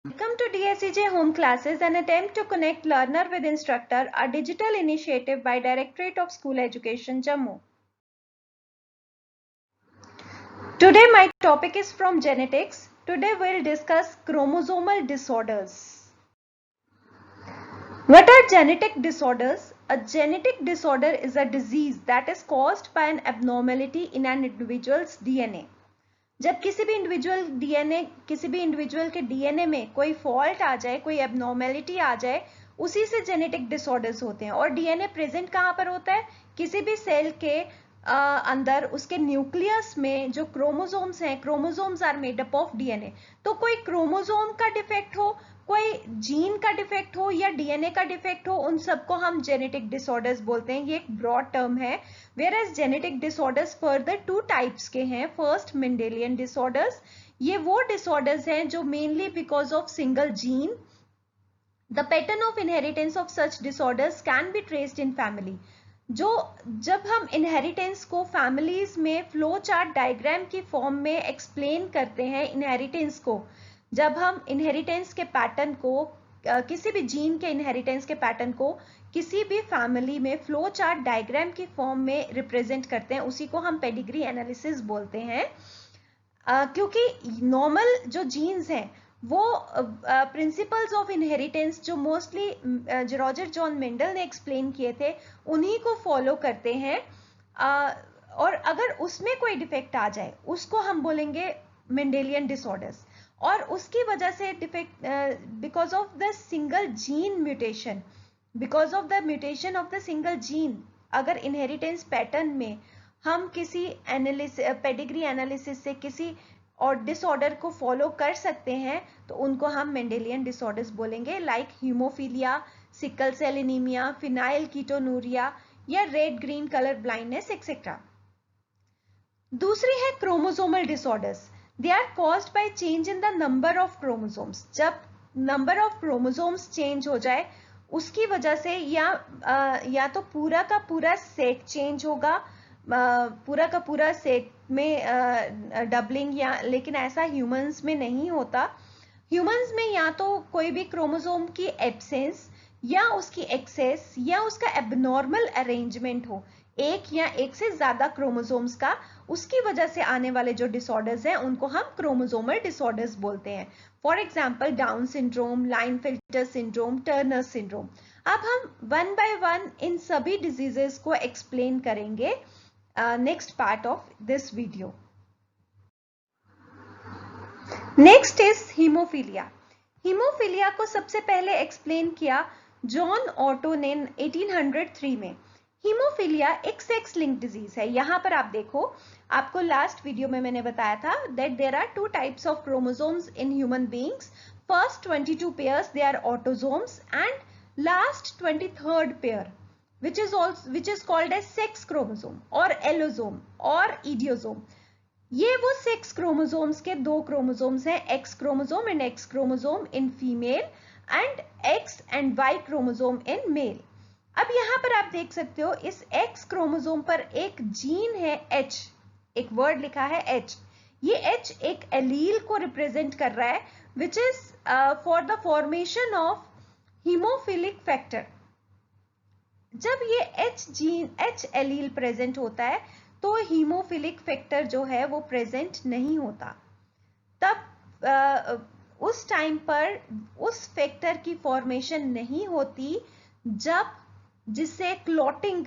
Welcome to DSEJ Home Classes, an attempt to connect learner with instructor, a digital initiative by Directorate of School Education, Jammu. Today my topic is from genetics. Today we'll discuss chromosomal disorders. What are genetic disorders? A genetic disorder is a disease that is caused by an abnormality in an individual's DNA. जब किसी भी individual के DNA में कोई fault आ जाए, कोई abnormality आ जाए, उसी से जेनेटिक डिसऑर्डर्स होते हैं। और डीएनए प्रेजेंट कहाँ पर होता है? किसी भी सेल के अंदर उसके न्यूक्लियस में जो क्रोमोसोम्स हैं, chromosomes are made up of DNA. तो कोई क्रोमोसोम का डिफेक्ट हो, कोई जीन का डिफेक्ट हो या डीएनए का डिफेक्ट हो, उन सबको हम जेनेटिक डिसऑर्डर्स बोलते हैं। ये एक ब्रॉड टर्म है। Whereas genetic disorders further two types के हैं। First, Mendelian disorders. ये वो disorders हैं जो mainly because of single gene. The pattern of inheritance of such disorders can be traced in family. जब हम inheritance को families में flow chart diagram की form में explain करते हैं, inheritance को, जब हम inheritance के pattern को, किसी भी जीन के इनहेरिटेंस के पैटर्न को किसी भी फैमिली में फ्लो चार्ट डायग्राम की फॉर्म में रिप्रेजेंट करते हैं, उसी को हम पेडिग्री एनालिसिस बोलते हैं। क्योंकि नॉर्मल जो जीन्स हैं वो प्रिंसिपल्स ऑफ इनहेरिटेंस जो मोस्टली रॉजर जॉन मेंडल ने एक्सप्लेन किए थे, उन्हीं को फॉलो करते हैं। और अगर उसमें कोई डिफेक्ट आ जाए उसको हम बोलेंगे मेंडेलियन डिसऑर्डर्स। और उसकी वजह से defect because of the single gene mutation, because of the mutation of the single gene, अगर इनहेरिटेंस पैटर्न में हम किसी पेडिग्री एनालिसिस से किसी और डिसऑर्डर को फॉलो कर सकते हैं तो उनको हम मेंडेलियन डिसऑर्डर्स बोलेंगे, like haemophilia, sickle cell anaemia, phenyl ketonuria या red green colour blindness etcetera. दूसरी है chromosomal disorders. They are caused by change in the number of chromosomes. जब number of chromosomes change हो जाए उसकी वजह से या तो पूरा का पूरा सेट चेंज होगा, पूरा का पूरा सेट में डबलिंग, या लेकिन ऐसा ह्यूमंस में नहीं होता। ह्यूमंस में या तो कोई भी क्रोमोसोम की एब्सेंस या उसकी एक्सेस या उसका एबनॉर्मल अरेंजमेंट हो, एक या एक से ज्यादा क्रोमोसोम्स का, उसकी वजह से आने वाले जो डिसऑर्डर्स हैं उनको हम क्रोमोसोमल डिसऑर्डर्स बोलते हैं। For example Down syndrome, Klinefelter syndrome, Turner syndrome. अब हम वन बाय वन इन सभी डिजीजेस को एक्सप्लेन करेंगे next part of this video. Next is haemophilia. Haemophilia को सबसे पहले एक्सप्लेन किया जॉन ऑटो ने 1803 में। हीमोफीलिया एक सेक्स लिंक डिजीज है। यहां पर आप देखो, आपको लास्ट वीडियो में मैंने बताया था that there are two types of chromosomes in human beings. First 22 pairs they are autosomes and last 23rd pair which is called as sex chromosome और एलोसोम और इडियोसोम। ये वो सेक्स क्रोमोसोम्स के दो क्रोमोसोम्स हैं, X chromosome and X chromosome in female and X and Y chromosome in male. अब यहां पर आप देख सकते हो इस एक्स क्रोमोसोम पर एक जीन है H, एक वर्ड लिखा है H। ये H एक एलील को रिप्रेजेंट कर रहा है which is for the formation of haemophilic factor. जब ये H एलील प्रेजेंट होता है तो हीमोफिलिक फैक्टर जो है वो प्रेजेंट नहीं होता। तब उस टाइम पर उस फैक्टर की फॉर्मेशन नहीं होती जब जिससे क्लॉटिंग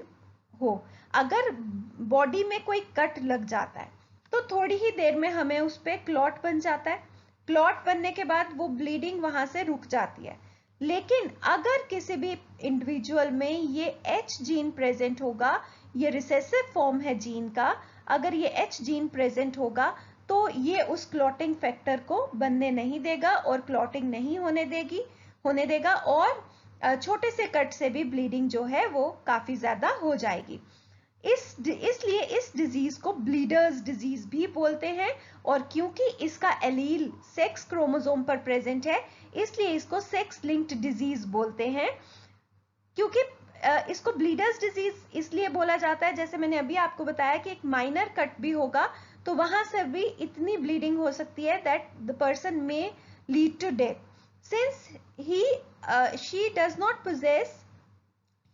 हो। अगर बॉडी में कोई कट लग जाता है तो थोड़ी ही देर में हमें उस पर क्लॉट बन जाता है। क्लॉट बनने के बाद वो ब्लीडिंग वहां से रुक जाती है। लेकिन अगर किसी भी इंडिविजुअल में ये H जीन प्रेजेंट होगा, ये रिसेसिव फॉर्म है जीन का, अगर ये H जीन प्रेजेंट होगा तो ये उस क्लॉटिंग फैक्टर को बनने नहीं देगा और क्लॉटिंग नहीं होने देगा और छोटे से कट से भी ब्लीडिंग जो है वो काफी ज्यादा हो जाएगी। इसलिए इस डिजीज को ब्लीडर्स डिजीज भी बोलते हैं। और क्योंकि इसका एलील सेक्स क्रोमोसोम पर प्रेजेंट है इसलिए इसको सेक्स लिंक्ड डिजीज बोलते हैं। क्योंकि इसको ब्लीडर्स डिजीज इसलिए बोला जाता है, जैसे मैंने अभी आपको बताया कि एक माइनर कट भी होगा तो वहां से भी इतनी ब्लीडिंग हो सकती है that the person may lead to death. Since she does not possess,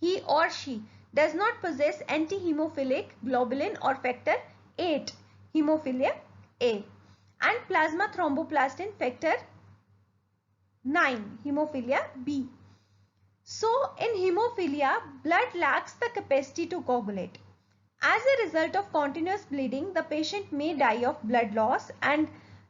he or she does not possess anti-hemophilic globulin or factor 8 hemophilia A and plasma thromboplastin factor 9 hemophilia B. So in hemophilia, blood lacks the capacity to coagulate. As a result of continuous bleeding, the patient may die of blood loss and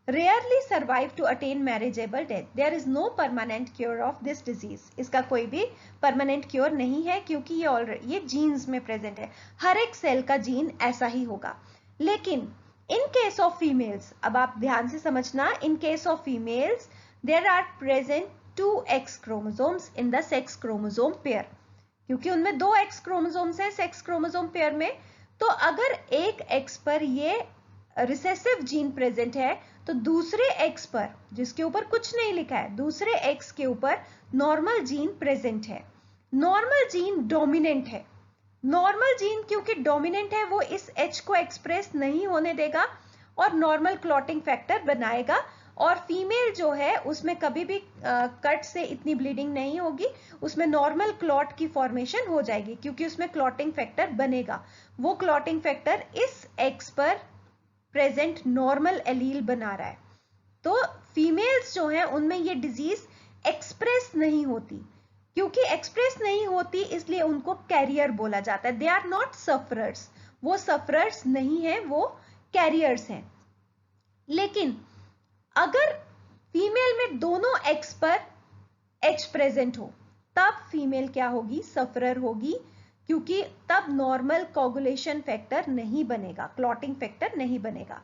rarely survive to attain marriageable death. There is no permanent cure of this disease. इसका कोई भी permanent cure नहीं है क्योंकि ये genes में present है. हर एक cell का gene ऐसा ही होगा. लेकिन in case of females, अब आप ध्यान से समझना, in case of females, there are present 2 X chromosomes in the sex chromosome pair. क्योंकि उनमें 2 X chromosomes हैं sex chromosome pair में, तो अगर एक X पर ये रिसेसिव जीन प्रेजेंट है तो दूसरे X पर, जिसके ऊपर कुछ नहीं लिखा है, दूसरे X के ऊपर नॉर्मल जीन प्रेजेंट है. नॉर्मल जीन डोमिनेंट है. नॉर्मल जीन क्योंकि डोमिनेंट है वो इस H को एक्सप्रेस नहीं होने देगा और नॉर्मल क्लॉटिंग फैक्टर बनाएगा. और फीमेल जो है उसमें कभी भी कट से इतनी ब्लीडिंग नहीं होगी, उसमें नॉर्मल क्लॉट की फॉर्मेशन हो जाएगी क्योंकि उसमें क्लॉटिंग फैक्टर बनेगा. वो क्लॉटिंग फैक्टर इस X पर प्रेजेंट नॉर्मल एलील बना रहा है. तो फीमेल्स जो हैं उनमें ये डिजीज एक्सप्रेस नहीं होती. क्योंकि एक्सप्रेस नहीं होती इसलिए उनको कैरियर बोला जाता है. They are not sufferers. वो सफरर्स नहीं है, वो कैरियर्स हैं. लेकिन अगर फीमेल में दोनों एक्स पर H प्रेजेंट हो तब फीमेल क्या होगी? सफरर होगी, क्योंकि तब नॉर्मल कोगुलेशन फैक्टर नहीं बनेगा, क्लॉटिंग फैक्टर नहीं बनेगा,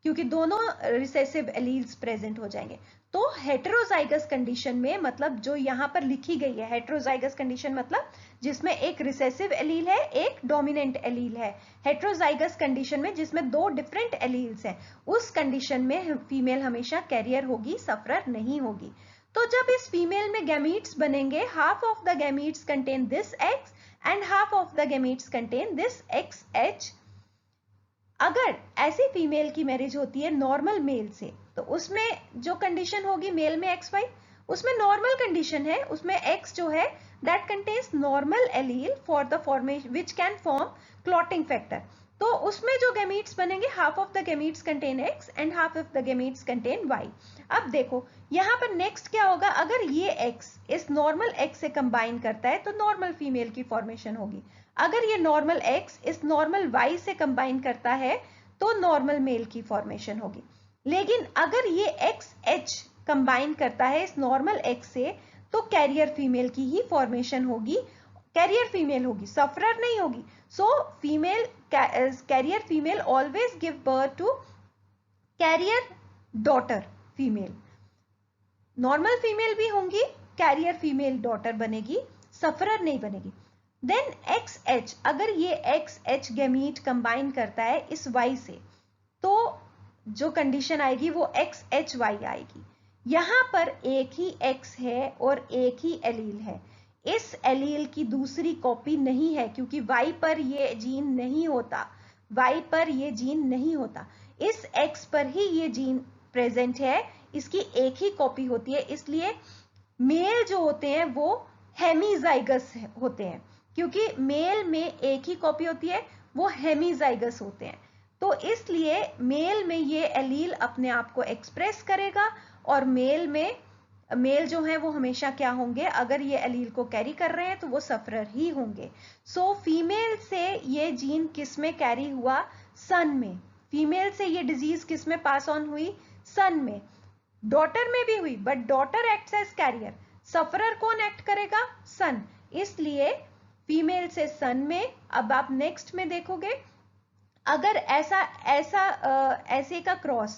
क्योंकि दोनों रिसेसिव एलील्स प्रेजेंट हो जाएंगे. तो हेटेरोजाइगस कंडीशन में, मतलब जो यहां पर लिखी गई है हेटेरोजाइगस कंडीशन, मतलब जिसमें एक रिसेसिव एलील है, एक डोमिनेंट एलील है. हेटेरोजाइगस कंडीशन में जिसमें 2 डिफरेंट एलील्स हैं, उस कंडीशन में फीमेल हमेशा कैरियर होगी, सफरर नहीं होगी. तो जब इस फीमेल में गैमीट्स बनेंगे, half of the gametes contain this X and half of the gametes contain this XH. अगर ऐसी फीमेल की मैरिज होती है नॉर्मल मेल से, तो उसमें जो कंडीशन होगी मेल में XY, उसमें नॉर्मल कंडीशन है, उसमें X जो है that contains normal allele for the formation which can form clotting factor. तो उसमें जो गैमीट्स बनेंगे, half of the gametes contain X and half of the gametes contain Y. अब देखो यहाँ पर नेक्स्ट क्या होगा, अगर ये X इस नॉर्मल X से कंबाइन करता है तो नॉर्मल फीमेल की फॉर्मेशन होगी. अगर ये नॉर्मल X इस नॉर्मल Y से कंबाइन करता है तो नॉर्मल मेल की फॉर्मेशन होगी. लेकिन अगर ये XH कंबाइन करता है इस नॉर्मल X से तो कैरियर फीमेल की ही फॉर्मेशन होगी, कैरियर फीमेल होगी, सफरर नहीं होगी. So female carrier female always give birth to carrier daughter female. Normal female भी होंगी, कैरियर फीमेल डॉटर बनेगी, सफरर नहीं बनेगी. देन XH, अगर ये XH गैमीट कंबाइन करता है इस Y से तो जो कंडीशन आएगी वो XHY आएगी. यहां पर एक ही X है और एक ही एलील है. इस एलील की दूसरी कॉपी नहीं है क्योंकि Y पर ये जीन नहीं होता, Y पर ये जीन नहीं होता. इस X पर ही ये जीन प्रेजेंट है, इसकी एक ही कॉपी होती है. इसलिए मेल जो होते हैं वो हेमीजाइगस होते हैं, क्योंकि मेल में एक ही कॉपी होती है, वो हेमीजाइगस होते हैं. तो इसलिए मेल में ये एलील अपने आप को एक्सप्रेस करेगा और मेल जो है वो हमेशा क्या होंगे, अगर ये एलील को कैरी कर रहे हैं तो वो सफरर ही होंगे. सो फीमेल से ये जीन किस में कैरी हुआ? सन में. फीमेल से ये डिजीज किस में पास ऑन हुई? सन में. डॉटर में भी हुई, but daughter acts as carrier. Sufferer कौन एक्ट करेगा? सन. इसलिए फीमेल से सन में. अब आप नेक्स्ट में देखोगे, अगर ऐसे का क्रॉस,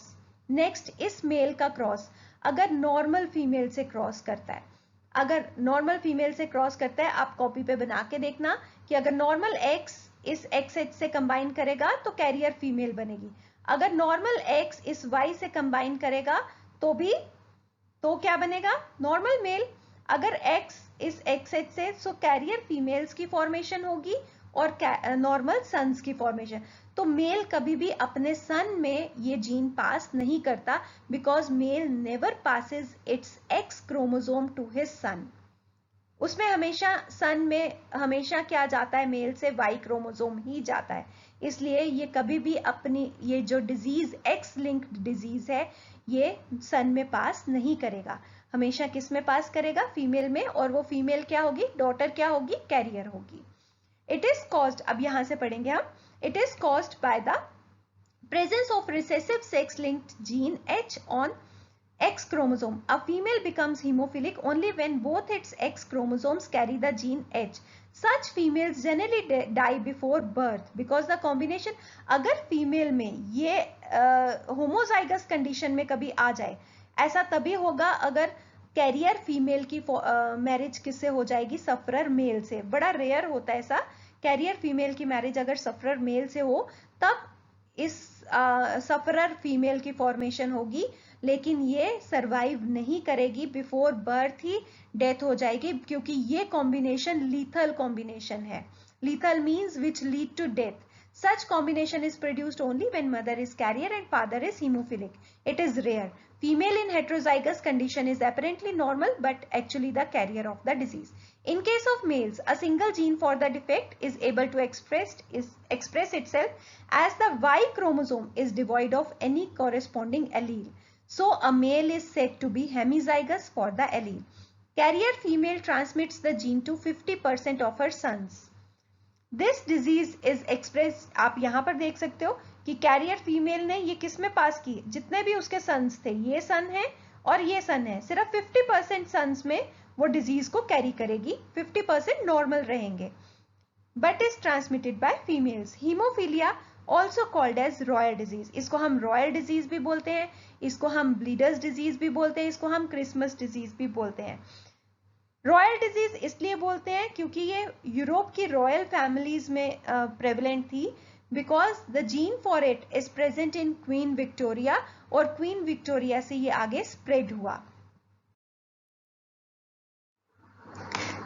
नेक्स्ट इस मेल का क्रॉस अगर नॉर्मल फीमेल से क्रॉस करता है, अगर नॉर्मल फीमेल से क्रॉस करता है, आप कॉपी पे बना के देखना कि अगर नॉर्मल X इस XH से कंबाइन करेगा तो कैरियर फीमेल बनेगी. अगर नॉर्मल X इस Y से कंबाइन करेगा तो क्या बनेगा? Normal male. अगर X इस XH से, सो कैरियर फीमेल्स की फॉर्मेशन होगी और नॉर्मल सन्स की फॉर्मेशन। तो मेल कभी भी अपने सन में ये जीन पास नहीं करता, because male never passes its X chromosome to his son. उसमें हमेशा सन में हमेशा क्या जाता है, मेल से वाई क्रोमोसोम ही जाता है। इसलिए ये कभी भी अपनी ये जो डिजीज एक्स लिंक्ड डिजीज है ये सन में पास नहीं करेगा, हमेशा किस में पास करेगा, फीमेल में, और वो फीमेल क्या होगी, डॉटर क्या होगी, कैरियर होगी। इट इज कॉज्ड, अब यहां से पढ़ेंगे हम, it is caused by the presence of recessive sex linked gene H on X chromosome. A female becomes hemophilic only when both its X chromosomes carry the gene H. Such females generally die before birth because the combination, अगर female में ये homozygous condition में कभी आ जाए, ऐसा तभी होगा अगर कैरियर फीमेल की मैरिज किससे हो जाएगी, सफरर मेल से। बड़ा रेयर होता है ऐसा, कैरियर फीमेल की मैरिज अगर सफरर मेल से हो तब इस सफरर फीमेल की फॉर्मेशन होगी, लेकिन ये सरवाइव नहीं करेगी, बिफोर बर्थ ही डेथ हो जाएगी, क्योंकि ये कॉम्बिनेशन लीथल कॉम्बिनेशन है। Lethal means which lead to death. Such combination is produced only when mother is carrier and father is hemophilic. It is rare. Female in heterozygous condition is apparently normal but actually the carrier of the disease. In case of males, a single gene for the defect is able to express itself as the Y chromosome is devoid of any corresponding allele. So a male is said to be hemizygous for the allele. Carrier female transmits the gene to 50% of her sons. This disease is expressed, आप यहाँ पर देख सकते हो कि carrier female ने ये किस में पास की, जितने भी उसके सन्स थे, ये सन है और ये सन है, सिर्फ 50% सन्स में वो डिजीज को कैरी करेगी, 50% नॉर्मल रहेंगे, but is transmitted by females. Haemophilia also called as royal disease, इसको हम रॉयल डिजीज भी बोलते हैं, इसको हम ब्लीडर्स डिजीज भी बोलते हैं, इसको हम क्रिसमस डिजीज भी बोलते हैं। रॉयल डिजीज इसलिए बोलते हैं क्योंकि ये यूरोप की रॉयल फैमिलीज में प्रेवलेंट थी, because the gene for it is present in queen Victoria, और क्वीन विक्टोरिया से ये आगे स्प्रेड हुआ।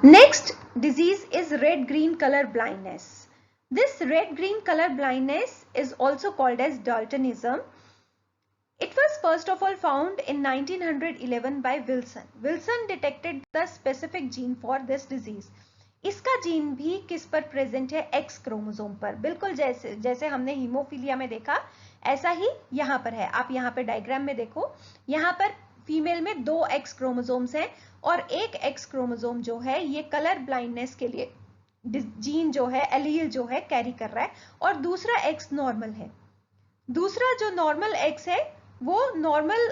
Next disease is red green colour blindness. This red green colour blindness is also called as Daltonism. It was first of all found in 1911 by Wilson. Wilson detected the specific gene for this disease. इसका gene भी किस पर present है, x chromosome पर, बिल्कुल जैसे हमने haemophilia में देखा ऐसा ही यहाँ पर है। आप यहाँ पे डायग्राम में देखो, यहाँ पर फीमेल में 2 एक्स क्रोमोसोम्स हैं और एक एक्स क्रोमोसोम जो है ये कलर ब्लाइंडनेस के लिए जीन जो है, एलील जो है कैरी कर रहा है, और दूसरा एक्स नॉर्मल है। दूसरा जो नॉर्मल एक्स है वो नॉर्मल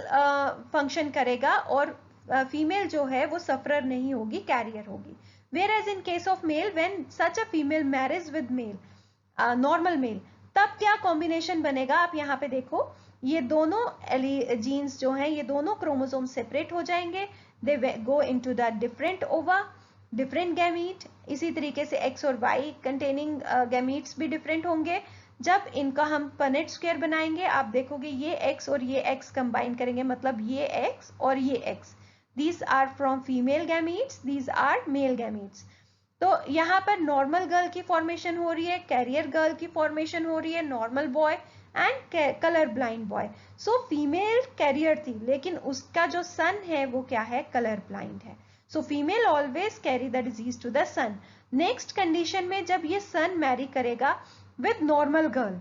फंक्शन करेगा और फीमेल जो है वो सफरर नहीं होगी, कैरियर होगी। Whereas in case of male, when such a female marries with male, normal male, तब क्या कॉम्बिनेशन बनेगा, आप यहाँ पे देखो, ये दोनों जीन्स जो हैं ये दोनों क्रोमोसोम सेपरेट हो जाएंगे, दे गो इनटू द डिफरेंट ओवा, डिफरेंट गैमीट। इसी तरीके से एक्स और वाई कंटेनिंग गैमीट्स भी डिफरेंट होंगे। जब इनका हम पनेट स्क्वायर बनाएंगे, आप देखोगे ये एक्स और ये एक्स कंबाइन करेंगे, मतलब ये एक्स और ये x, these are from female gametes, these are male gametes। तो यहाँ पर नॉर्मल गर्ल की फॉर्मेशन हो रही है, कैरियर गर्ल की फॉर्मेशन हो रही है, normal boy and colour blind boy. So female carrier थी, लेकिन उसका जो सन है वो क्या है, कलर ब्लाइंड है। So female always carry the disease to the son. Next condition में जब ये सन मैरी करेगा विद नॉर्मल गर्ल,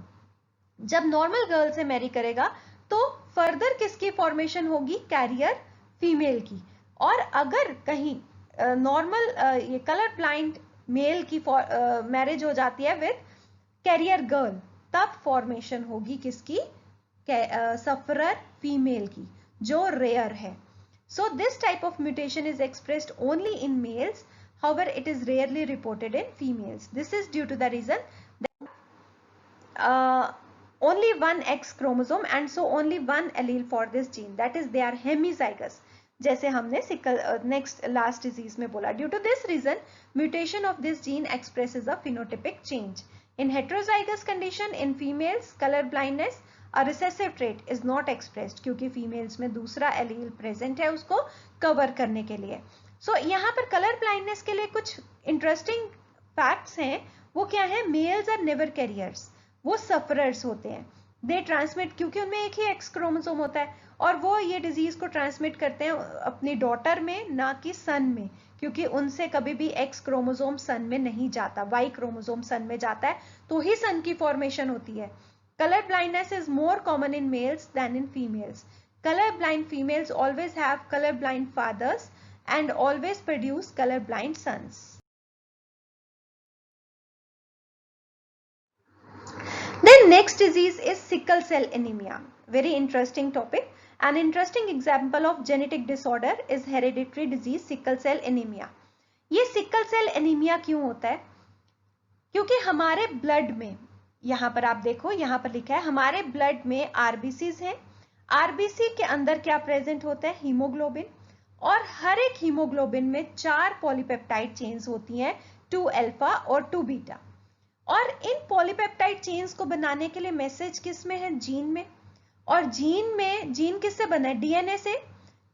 जब नॉर्मल गर्ल से मैरी करेगा तो फर्दर किसकी फॉर्मेशन होगी, कैरियर फीमेल की। और अगर कहीं नॉर्मल ये कलर ब्लाइंड मेल की मैरिज हो जाती है विद कैरियर गर्ल, तब फॉर्मेशन होगी किसकी, सफरर फीमेल की, जो रेयर है। So this type of mutation is expressed only in males, however it is rarely reported in females. This is due to the reason that only one X chromosome and so only one allele for this gene, that is they are hemizygous, जैसे हमने next last disease में बोला। Due to this reason mutation of this gene expresses a phenotypic change. In heterozygous condition in females colour blindness a recessive trait is not expressed, क्योंकि फीमेल्स में दूसरा allele present है उसको कवर करने के लिए। सो यहाँ पर कलर ब्लाइंडनेस के लिए कुछ इंटरेस्टिंग फैक्ट्स हैं, वो क्या है, मेल्स आर नेवर कैरियर्स, वो सफरर्स होते हैं। दे ट्रांसमिट, क्योंकि उनमें एक ही एक्स क्रोमोसोम होता है, और वो ये डिजीज को ट्रांसमिट करते हैं अपनी डॉटर में, ना कि सन में, क्योंकि उनसे कभी भी एक्स क्रोमोसोम सन में नहीं जाता, वाई क्रोमोसोम सन में जाता है तो ही सन की फॉर्मेशन होती है। Colour blindness is more common in males than in females. color blind females always have color blind fathers and always produce color blind sons. Then next disease is sickle cell anemia. Very interesting topic. An interesting example of genetic disorder is hereditary disease sickle cell anemia. ये sickle cell anemia क्यों होता है? क्योंकि हमारे blood में, यहाँ पर आप देखो, यहाँ पर लिखा है हमारे ब्लड में आरबीसीज हैं। आरबीसी के अंदर क्या प्रेजेंट होता है, हीमोग्लोबिन, और हर एक हीमोग्लोबिन में 4 पॉलीपेप्टाइड चेन्स होती हैं, 2 अल्फा और 2 बीटा। और इन पॉलीपेप्टाइड चेन्स को बनाने के लिए मैसेज किस में है, जीन में। और जीन किससे बना है, डीएनए से।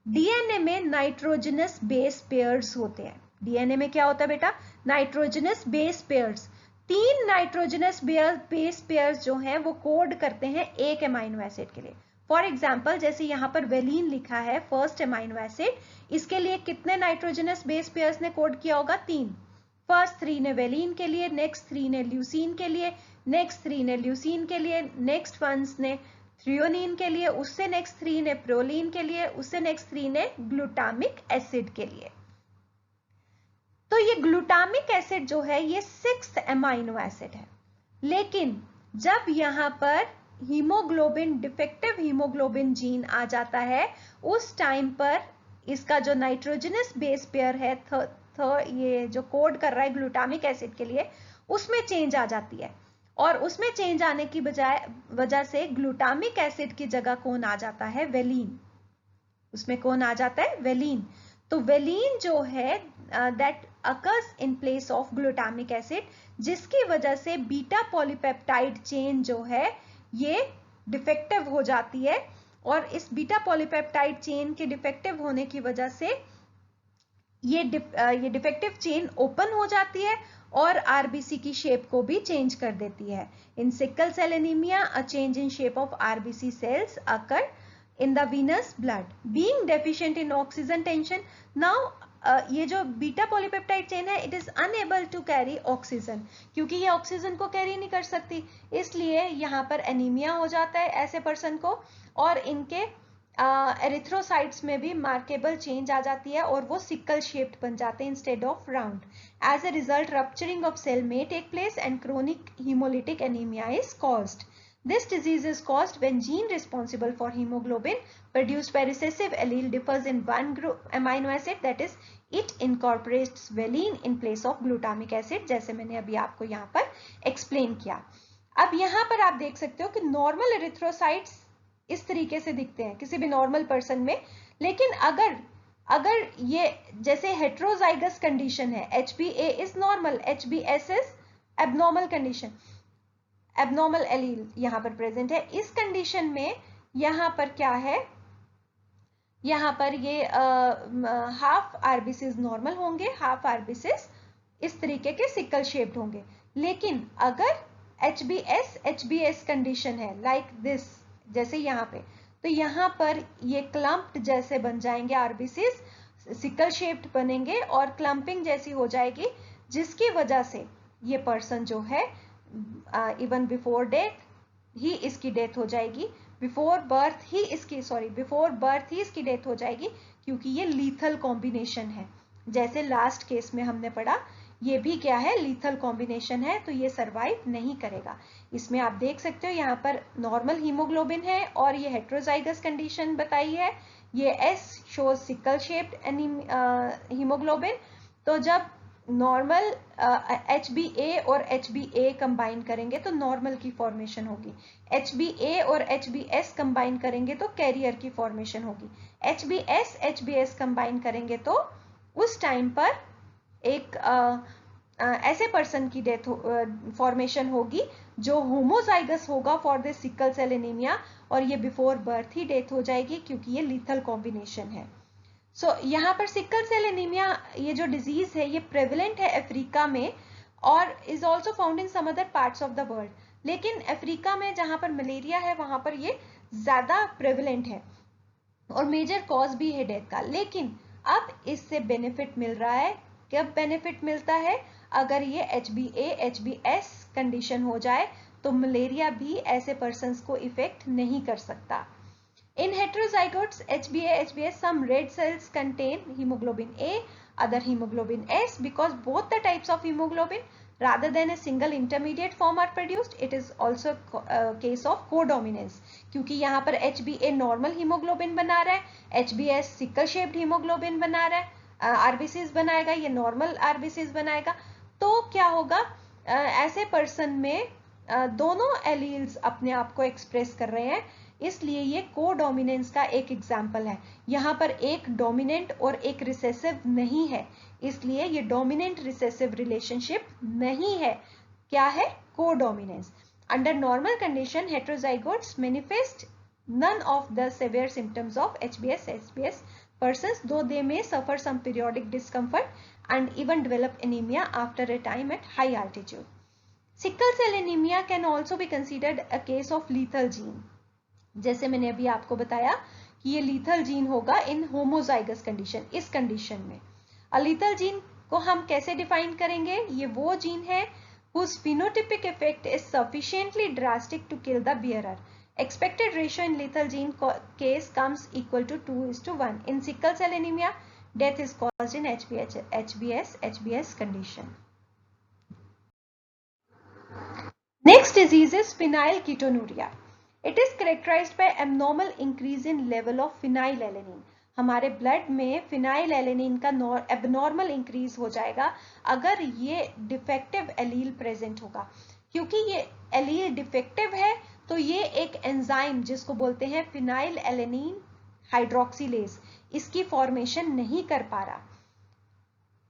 डीएनए में नाइट्रोजनस बेस पेयर्स होते हैं। डीएनए में क्या होता है बेटा, nitrogenous base pairs. 3 nitrogenous base pairs जो हैं वो कोड करते हैं एक एमाइनो एसिड के लिए। फॉर एग्जाम्पल, जैसे यहाँ पर वेलिन लिखा है फर्स्ट एमाइनो एसिड, इसके लिए कितने नाइट्रोजनस बेस पेयर्स ने कोड किया होगा, 3। फर्स्ट 3 ने वेलिन के लिए, नेक्स्ट 3 ने ल्यूसीन के लिए, नेक्स्ट 3 ने ल्यूसीन के लिए, नेक्स्ट 1 ने थ्रियोनिन के लिए, उससे नेक्स्ट 3 ने प्रोलीन के लिए, उससे नेक्स्ट 3 ने ग्लूटामिक एसिड के लिए। तो ये ग्लूटामिक एसिड जो है ये 6th एमाइनो एसिड है। लेकिन जब यहाँ पर हीमोग्लोबिन, डिफेक्टिव हीमोग्लोबिन जीन आ जाता है, उस टाइम पर इसका जो नाइट्रोजनस बेस पेयर है ये जो कोड कर रहा है ग्लूटामिक एसिड के लिए, उसमें चेंज आ जाती है। और उसमें चेंज आने की वजह से ग्लूटामिक एसिड की जगह कौन आ जाता है, वेलिन। उसमें कौन आ जाता है, वेलिन। तो वेलिन जो है that occurs in place of glutamic acid, जिसकी वजह से बीटा पॉलीपेप्टाइड चेन जो है ये डिफेक्टिव हो जाती है। और इस बीटा पॉलीपेप्टाइड चेन के डिफेक्टिव होने की वजह से ये डिफेक्टिव चेन ओपन हो जाती है और आरबीसी की शेप को भी चेंज कर देती है। In sickle cell anaemia a change in shape of RBC cells occur in the venous blood being deficient in oxygen tension. Now ये जो बीटा पॉलीपेप्टाइड चेन है it is unable to carry oxygen, क्योंकि ये oxygen को carry नहीं कर सकती, इसलिए यहाँ पर एनीमिया हो जाता है ऐसे पर्सन को। और इनके एरिथ्रोसाइट्स में भी मार्केबल चेंज आ जाती है और वो सिकल शेप्ड बन जाते हैं instead of round. As a result rupturing of cell may take place and chronic hemolytic anemia is caused. This disease is caused when gene responsible for hemoglobin produced by recessive allele differs in one amino acid, that is it incorporates valine in place of glutamic acid, जैसे मैंने अभी आपको यहाँ पर explain किया। अब यहाँ पर आप देख सकते हो कि नॉर्मल एरिथ्रोसाइट्स इस तरीके से दिखते हैं किसी भी नॉर्मल पर्सन में, लेकिन अगर ये जैसे हेट्रोजाइगस कंडीशन है, HbA is normal, HbS is abnormal condition, abnormal allele यहाँ पर प्रेजेंट है। इस कंडीशन में यहाँ पर क्या है, यहाँ पर ये हाफ आरबीसीज नॉर्मल होंगे, हाफ आरबीसीज इस तरीके के सिकल शेप्ड होंगे। लेकिन अगर HbS कंडीशन है लाइक दिस, जैसे यहाँ पे, तो यहाँ पर ये क्लम्प्ड जैसे बन जाएंगे आरबीसीज, सिकल शेप्ड बनेंगे और क्लम्पिंग जैसी हो जाएगी, जिसकी वजह से ये पर्सन जो है इवन बिफोर डेथ ही इसकी डेथ हो जाएगी, बिफोर बर्थ ही इसकी डेथ हो जाएगी, क्योंकि ये लीथल कॉम्बिनेशन है। जैसे लास्ट केस में हमने पढ़ा, ये भी क्या है, लीथल कॉम्बिनेशन है, तो ये सरवाइव नहीं करेगा। इसमें आप देख सकते हो यहाँ पर नॉर्मल हीमोग्लोबिन है और ये हेट्रोजाइगस कंडीशन बताई है, ये S shows sickle shaped haemoglobin. तो जब नॉर्मल HbA और HbA कंबाइन करेंगे तो नॉर्मल की फॉर्मेशन होगी, HbA और HbS कंबाइन करेंगे तो कैरियर की फॉर्मेशन होगी, HbS कंबाइन करेंगे तो उस टाइम पर एक ऐसे पर्सन की डेथ फॉर्मेशन होगी जो होमोजाइगस होगा for the sickle cell anaemia, और ये बिफोर बर्थ ही डेथ हो जाएगी क्योंकि ये लीथल कॉम्बिनेशन है। सो यहाँ पर सिकल सेल एनीमिया ये जो डिजीज है ये प्रेवलेंट है अफ्रीका में, और is also found in some other parts of the world. लेकिन अफ्रीका में जहां पर मलेरिया है वहां पर ये ज्यादा प्रेवलेंट है और मेजर कॉज भी है डेथ का। लेकिन अब इससे बेनिफिट मिल रहा है। कब बेनिफिट मिलता है? अगर ये HbA-HbS कंडीशन हो जाए तो मलेरिया भी ऐसे पर्सन को इफेक्ट नहीं कर सकता। In heterozygotes, HbA-HbS, some red cells contain hemoglobin A, other hemoglobin S, because both the types of hemoglobin rather than a single intermediate form are produced. It is also a case of codominance, क्योंकि यहाँ पर HbA normal hemoglobin बना रहा है, HbS sickle shaped hemoglobin बना रहा है, RBCs बनाएगा, ये normal RBCs बनाएगा। तो क्या होगा, ऐसे पर्सन में दोनों एलील्स अपने आप को एक्सप्रेस कर रहे हैं, इसलिए ये कोडोमिनेंस का एक एग्जाम्पल है। यहाँ पर एक डोमिनेंट और एक रिसेसिव नहीं है, इसलिए ये डोमिनेंट रिसेसिव रिलेशनशिप नहीं है। क्या है? Codominance. Under normal condition heterozygotes manifest none of the severe symptoms of HbS persons, though they may suffer some periodic discomfort and even develop anemia after a time at high altitude. Sickle cell anemia can also be considered a case of lethal gene. जैसे मैंने अभी आपको बताया कि ये lethal gene होगा इन homozygous condition. इस condition में लीथल जीन को हम कैसे डिफाइन करेंगे? ये वो जीन है whose phenotypic effect is sufficiently drastic to kill the bearer. Expected ratio in lethal gene case comes equal to 2:1. In sickle cell anemia, death is caused in HbS condition. Next disease is phenylketonuria. It is characterized by abnormal increase in level of phenylalanine. हमारे blood में phenylalanine का abnormal increase हो जाएगा अगर ये defective allele present होगा। क्योंकि ये एलील डिफेक्टिव है तो ये एक एंजाइम जिसको बोलते हैं फिनाइलएलेनिन हाइड्रोक्सिलेज, इसकी फॉर्मेशन नहीं कर पा रहा।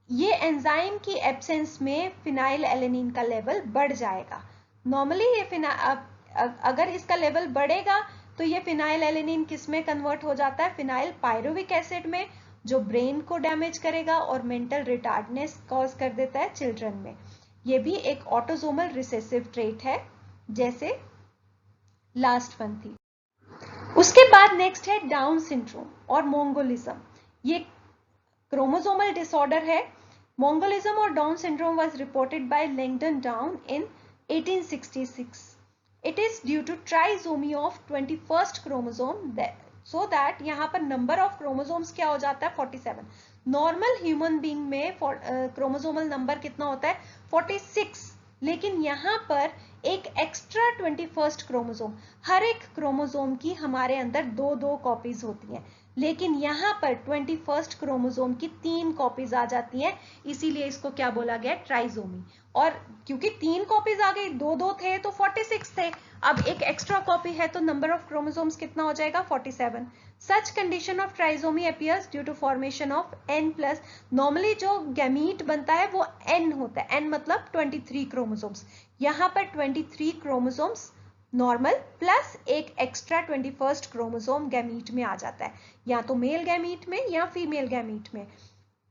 ये एंजाइम की एब्सेंस में फिनाइलएलेनिन का लेवल बढ़ जाएगा। नॉर्मली ये अगर इसका लेवल बढ़ेगा तो ये फिनाइलएलेनिन किस में कन्वर्ट हो जाता है? फिनाइल पायरुविक एसिड में, जो ब्रेन को डैमेज करेगा और मेंटल रिटार्डनेस कॉज कर देता है चिल्ड्रन में। ये भी एक ऑटोसोमल रिसेसिव ट्रेट है जैसे लास्ट वन थी। उसके बाद नेक्स्ट है डाउन सिंड्रोम और मोंगोलिज्म। ये क्रोमोसोमल डिसऑर्डर है। मोंगोलिज्म और down syndrome was reported by Langdon down in 1866. It is due to trisomy of 21st chromosome, so that यहाँ पर number of chromosomes क्या हो जाता है? 47. नॉर्मल ह्यूमन बीइंग में क्रोमोसोमल नंबर कितना होता है? 46. लेकिन यहाँ पर एक एक्स्ट्रा 21st क्रोमोसोम, हर एक क्रोमोसोम की हमारे अंदर दो कॉपीज होती हैं, लेकिन यहाँ पर 21st क्रोमोसोम की 3 कॉपीज आ जाती हैं, इसीलिए इसको क्या बोला गया? ट्राइसोमी। और क्योंकि 3 कॉपीज आ गई, दो थे तो 46 थे, अब एक एक्स्ट्रा कॉपी है तो नंबर ऑफ क्रोमोसोम्स कितना हो जाएगा? 47. Such condition of trisomy appears due to formation of N+। Normally जो गैमीट बनता है वो N होता है, N मतलब 23 क्रोमोसोम्स। यहाँ पर 23 क्रोमोसोम्स नॉर्मल प्लस एक एक्स्ट्रा 21st क्रोमोसोम गैमीट में आ जाता है, या तो मेल गैमीट में या फीमेल गैमीट में।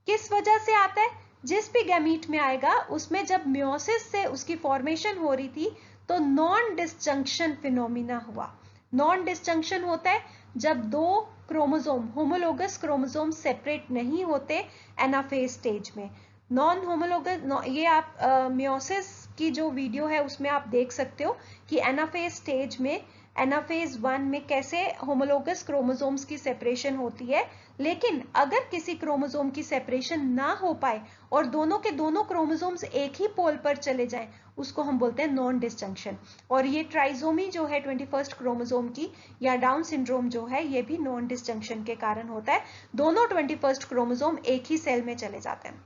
किस वजह से आता है? जिस भी गैमीट में आएगा उसमें जब मियोसिस से उसकी फॉर्मेशन हो रही थी तो नॉन डिसजंक्शन फिनोमिना हुआ। नॉन डिसजंक्शन होता है जब 2 क्रोमोसोम, होमोलोगस क्रोमोसोम सेपरेट नहीं होते एनाफेज स्टेज में। नॉन होमोलोगस, ये आप मियोसिस की जो वीडियो है उसमें आप देख सकते हो कि एनाफेज स्टेज में, एनाफेज 1 में कैसे होमोलोगस क्रोमोसोम्स की सेपरेशन होती है। लेकिन अगर किसी क्रोमोसोम की सेपरेशन ना हो पाए और दोनों के दोनों क्रोमोसोम्स एक ही पोल पर चले जाएं, उसको हम बोलते हैं नॉन डिसजंक्शन। और ये ट्राइसोमी जो है 21st क्रोमोसोम की, या डाउन सिंड्रोम जो है, ये भी नॉन डिसजंक्शन के कारण होता है। दोनों 21st क्रोमोसोम एक ही सेल में चले जाते हैं।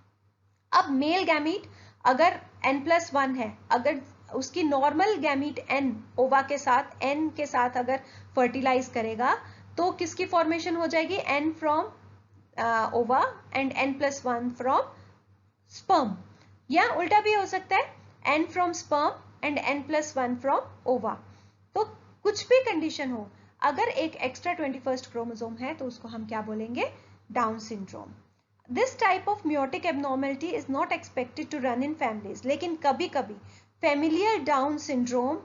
अब मेल गैमीट अगर N+1 है, अगर उसकी नॉर्मल गैमीट N ओवा के साथ, N के साथ अगर फर्टिलाइज करेगा तो किसकी फॉर्मेशन हो जाएगी? N फ्रॉम ओवा एंड N+1 फ्रॉम स्पर्म, या उल्टा भी हो सकता है, N from sperm and N+1 from ओवा। तो कुछ भी कंडीशन हो, अगर एक एक्स्ट्रा 21st क्रोमोसोम है तो उसको हम क्या बोलेंगे? Down syndrome. This type of meiotic abnormality is not expected to run in families, लेकिन कभी कभी फेमिलियल डाउन सिंड्रोम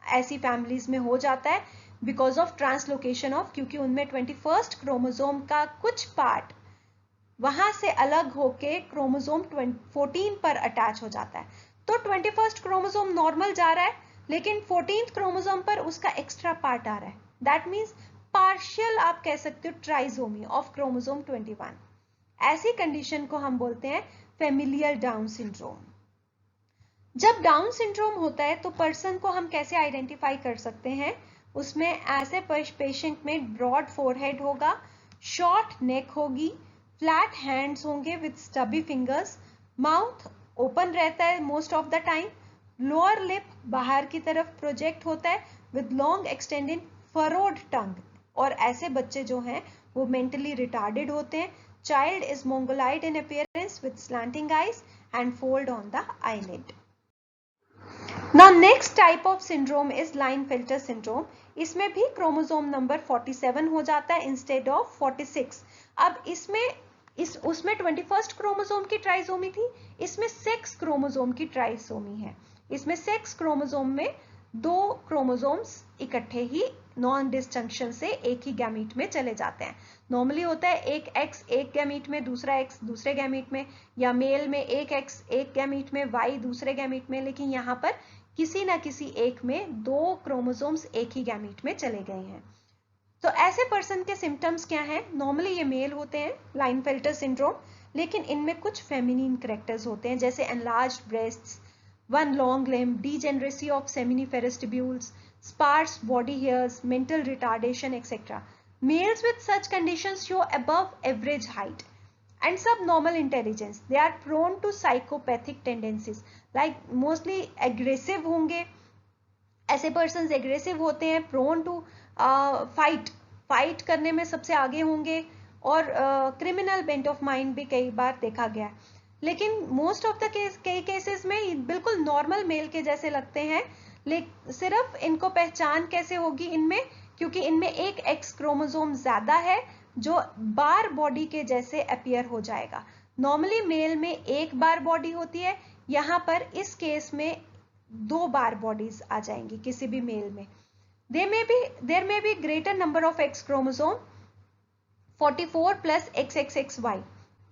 ऐसी फैमिलीज में हो जाता है बिकॉज ऑफ ट्रांसलोकेशन ऑफ, क्योंकि उनमें 21st क्रोमोसोम का कुछ पार्ट वहां से अलग होके क्रोमोसोम 14 पर अटैच हो जाता है। तो 21st क्रोमोसोम नॉर्मल जा रहा है, लेकिन 14th क्रोमोसोम पर उसका एक्स्ट्रा पार्ट आ रहा है। दैट मीन्स पार्शियल आप कह सकते हो ट्राइसोमी ऑफ क्रोमोसोम 21। ऐसी कंडीशन को हम बोलते हैं फेमिलियल डाउन सिंड्रोम। जब डाउन सिंड्रोम होता है तो पर्सन को हम कैसे आइडेंटिफाई कर सकते हैं? उसमें ऐसे पेशेंट में ब्रॉड फोरहेड होगा, शॉर्ट नेक होगी, फ्लैट हैंड्स होंगे विद स्टबी फिंगर्स, माउथ ओपन रहता है most of the time, lower lip बाहर की तरफ प्रोजेक्ट होता है विद लॉन्ग एक्सटेंडेड फरोड टंग। और ऐसे बच्चे जो हैं वो मेंटली रिटार्डेड होते हैं। Child is Mongoloid in appearance with slanting eyes and fold on the eyelid. Now next type of syndrome is Klinefelter syndrome. इसमें भी क्रोमोसोम नंबर 47 हो जाता है इंस्टेड ऑफ 46। अब उसमें 21st क्रोमोसोम की ट्राइसोमी थी, इसमें 6 क्रोमोसोम की ट्राइसोमी है। इसमें 6 क्रोमोसोम में 2 क्रोमोसोम्स इकट्ठे ही नॉन डिस्जंक्शन से एक ही गैमीट में चले जाते हैं। नॉर्मली होता है एक एक्स एक गैमीट में, दूसरा एक्स दूसरे गैमीट में, या मेल में एक एक्स एक गैमीट में, वाई दूसरे गैमीट में, लेकिन यहाँ पर किसी ना किसी एक में 2 क्रोमोसोम्स एक ही गैमीट में चले गए हैं। तो ऐसे पर्सन के सिम्टम्स क्या हैं? नॉर्मली ये मेल होते हैं क्लाइनफेल्टर सिंड्रोम, लेकिन इनमें कुछ फेमिनिन कैरेक्टर्स होते हैं, जैसे enlarged breasts, one long limb, degeneracy of seminiferous tubules, sparse body hairs, mental retardation, etc. Males with such conditions show above average height and subnormal intelligence. They are prone to psychopathic tendencies, like mostly aggressive होंगे। ऐसे persons aggressive होते हैं, prone to fight करने में सबसे आगे होंगे, और criminal bent of mind भी कई बार देखा गया है। लेकिन मोस्ट ऑफ द कई केसेस में बिल्कुल नॉर्मल मेल के जैसे लगते हैं। लेकिन सिर्फ इनको पहचान कैसे होगी इनमें? क्योंकि इनमें एक एक्स क्रोमोसोम ज्यादा है जो बार बॉडी के जैसे अपीयर हो जाएगा। नॉर्मली मेल में एक बार बॉडी होती है, यहाँ पर इस केस में 2 बार बॉडीज आ जाएंगी किसी भी मेल में। देयर में be greater number of x chromosome 44 plus XXXY,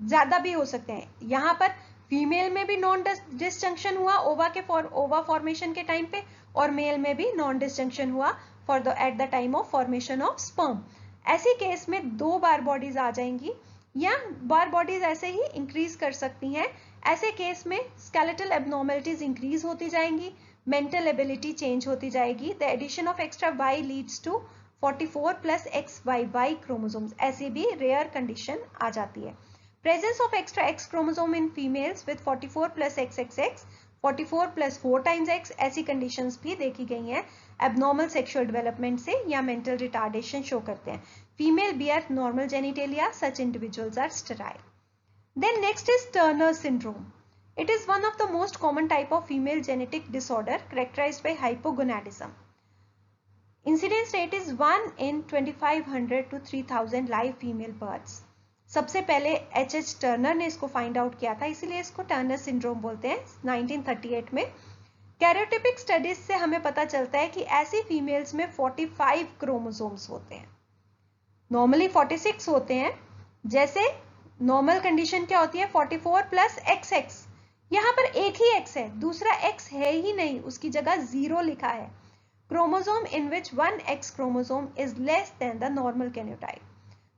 ज्यादा भी हो सकते हैं। यहाँ पर फीमेल में भी नॉन डिस्जंक्शन हुआ ओवा फॉर्मेशन के टाइम पे, और मेल में भी नॉन डिस्जंक्शन हुआ at the time of formation of sperm. ऐसी केस में 2 बार बॉडीज आ जाएंगी, या बार बॉडीज ऐसे ही इंक्रीज कर सकती हैं। ऐसे केस में स्केलेटल एबनॉर्मेलिटीज इंक्रीज होती जाएंगी, मेंटल एबिलिटी चेंज होती जाएगी। The addition of extra Y leads to 44 plus XYY chromosomes, ऐसी भी रेयर कंडीशन आ जाती है। Presence of extra X chromosome in females with 44 plus XXX, 44 plus 4 times X, ऐसी conditions भी देखी गई हैं। Abnormal sexual development से या mental retardation show करते हैं। Female bear normal genitalia, such individuals are sterile. Then next is Turner syndrome. It is one of the most common type of female genetic disorder characterized by hypogonadism. Incidence rate is 1 in 2500 to 3000 live female births. सबसे पहले H.H. Turner ने इसको find out किया था, इसीलिए इसको Turner syndrome बोलते हैं 1938 में। कैरियोटिपिक स्टडीज से हमें पता चलता है कि ऐसी फीमेल्स में 45 क्रोमोसोम्स होते हैं, नॉर्मली 46 होते हैं। जैसे नॉर्मल कंडीशन क्या होती है? 44 प्लस XX, यहाँ पर एक ही X है, दूसरा X है ही नहीं, उसकी जगह 0 लिखा है। Chromosome in which 1 X chromosome is less than the normal karyotype.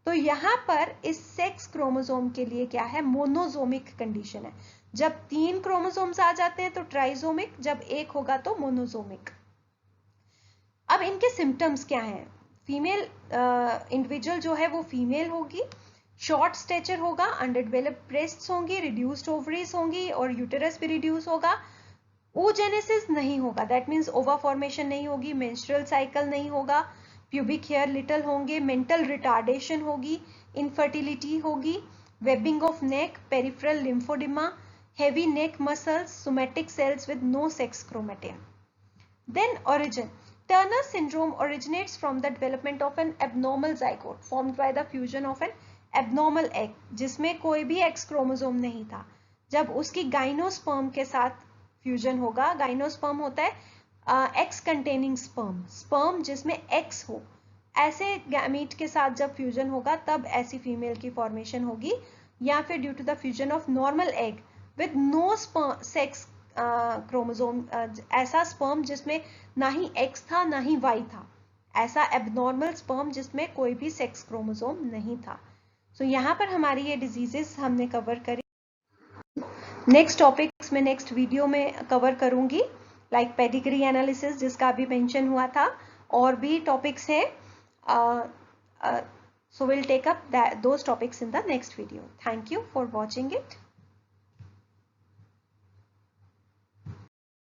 तो यहाँ पर इस सेक्स क्रोमोसोम के लिए क्या है? मोनोजोमिक कंडीशन है। जब 3 क्रोमोसोम्स आ जाते हैं तो ट्राइसोमिक, जब 1 होगा तो मोनोजोमिक। अब इनके सिम्टम्स क्या हैं? फीमेल इंडिविजुअल जो है वो फीमेल होगी, शॉर्ट स्टेचर होगा, अंडरडेवलप्ड ब्रेस्ट्स होंगी, रिड्यूस्ड ओवरीज होंगी, और यूटेरस भी रिड्यूस होगा। oogenesis नहीं होगा, दैट मीन्स ओवा फॉर्मेशन नहीं होगी, मेंस्ट्रुअल साइकिल नहीं होगा, प्यूबिक हेयर लिटल होंगे, मेंटल रिटार्डेशन होगी, इनफर्टिलिटी होगी, webbing of neck, peripheral lymphoedema, heavy neck muscles, somatic cells with no sex chromatin. Then origin. Turner syndrome originates from the development of an abnormal zygote formed by the fusion of an abnormal egg जिसमें कोई भी x chromosome नहीं था, जब उसकी gymnosperm के साथ fusion होगा, गाइनोस्पर्म होता है एक्स कंटेनिंग स्पर्म, स्पर्म जिसमें एक्स हो, ऐसे गैमीट के साथ जब फ्यूजन होगा तब ऐसी फीमेल की फॉर्मेशन होगी, या फिर due to the fusion of normal egg with no sex chromosome, ऐसा स्पर्म जिसमें ना ही एक्स था ना ही वाई था, ऐसा एबनॉर्मल स्पर्म जिसमें कोई भी सेक्स क्रोमोसोम नहीं था। सो यहाँ पर हमारी ये डिजीजेस हमने कवर करी। नेक्स्ट टॉपिक्स में नेक्स्ट वीडियो में कवर करूंगी, लाइक पेडिग्री एनालिसिस जिसका अभी मेंशन हुआ था, और भी टॉपिक्स हैं, so we'll take up those topics in the next video. Thank you for watching it.